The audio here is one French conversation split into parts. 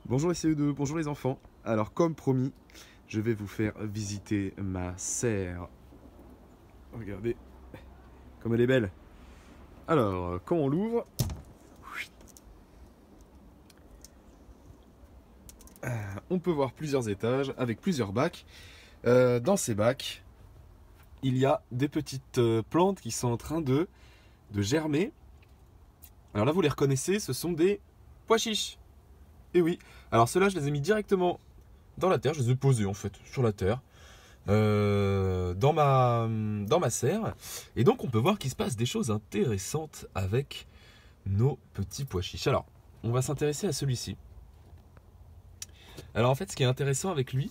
Bonjour les CE2, bonjour les enfants. Alors comme promis, je vais vous faire visiter ma serre. Regardez comme elle est belle. Alors quand on l'ouvre, on peut voir plusieurs étages avec plusieurs bacs. Dans ces bacs, il y a des petites plantes qui sont en train de germer. Alors là vous les reconnaissez, ce sont des pois chiches. Et oui, alors ceux-là je les ai mis directement dans la terre, je les ai posés en fait sur la terre, dans ma serre. Et donc on peut voir qu'il se passe des choses intéressantes avec nos petits pois chiches. Alors, on va s'intéresser à celui-ci. Alors en fait, ce qui est intéressant avec lui,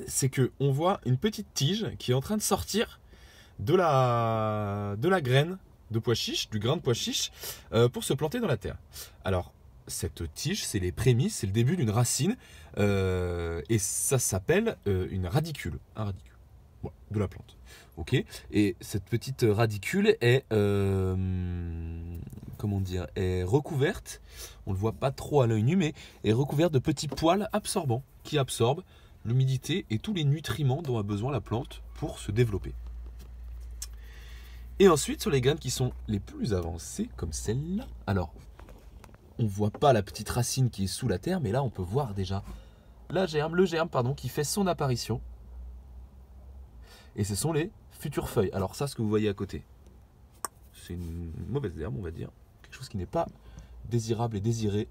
c'est que on voit une petite tige qui est en train de sortir de la graine de pois chiche, du grain de pois chiche, pour se planter dans la terre. Alors, cette tige, c'est les prémices, c'est le début d'une racine, et ça s'appelle une radicule, un radicule, voilà, de la plante. Ok. Et cette petite radicule est, comment dire, est recouverte, on le voit pas trop à l'œil nu, mais est recouverte de petits poils absorbants qui absorbent l'humidité et tous les nutriments dont a besoin la plante pour se développer. Et ensuite, sur les graines qui sont les plus avancées, comme celle-là, alors, on ne voit pas la petite racine qui est sous la terre, mais là, on peut voir déjà le germe, qui fait son apparition. Et ce sont les futures feuilles. Alors ça, ce que vous voyez à côté, c'est une mauvaise herbe, on va dire. Quelque chose qui n'est pas désirable et désiré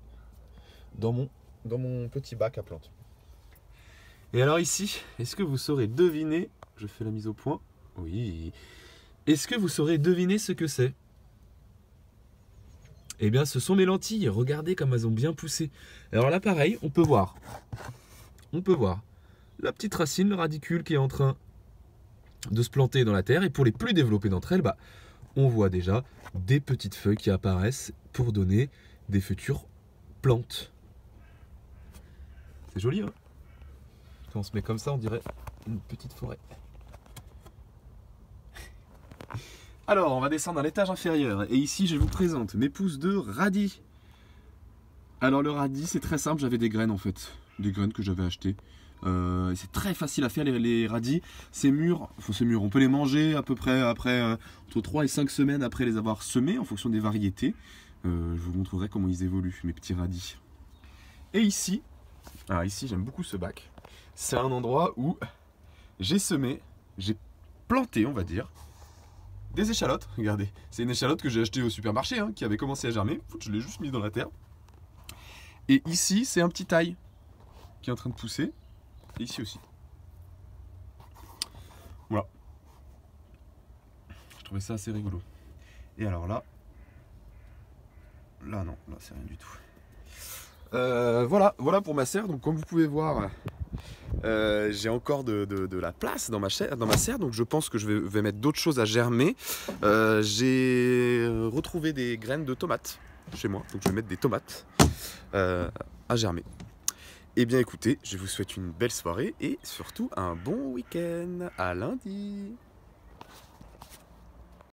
dans mon petit bac à plantes. Et alors ici, est-ce que vous saurez deviner, je fais la mise au point, oui, est-ce que vous saurez deviner ce que c'est? Eh bien, ce sont mes lentilles. Regardez comme elles ont bien poussé. Alors là, pareil, on peut voir la petite racine, le radicule qui est en train de se planter dans la terre. Et pour les plus développées d'entre elles, on voit déjà des petites feuilles qui apparaissent pour donner des futures plantes. C'est joli, hein? Quand on se met comme ça, on dirait une petite forêt. Alors, on va descendre à l'étage inférieur. Et ici, je vous présente mes pousses de radis. Alors, le radis, c'est très simple. J'avais des graines, en fait. Des graines que j'avais achetées. C'est très facile à faire, les radis. C'est mûr. On peut les manger à peu près après, entre 3 et 5 semaines après les avoir semés, en fonction des variétés. Je vous montrerai comment ils évoluent, mes petits radis. Et ici, ici, j'aime beaucoup ce bac. C'est un endroit où j'ai semé, j'ai planté, on va dire, des échalotes. Regardez, c'est une échalote que j'ai achetée au supermarché, qui avait commencé à germer. Je l'ai juste mis dans la terre. Et ici, c'est un petit ail qui est en train de pousser. Et ici aussi. Voilà. Je trouvais ça assez rigolo. Et alors là non, là c'est rien du tout. Voilà pour ma serre. Donc comme vous pouvez voir, j'ai encore de la place dans ma serre, donc je pense que je vais mettre d'autres choses à germer. J'ai retrouvé des graines de tomates chez moi, donc je vais mettre des tomates à germer. Eh bien écoutez, je vous souhaite une belle soirée et surtout un bon week-end. À lundi.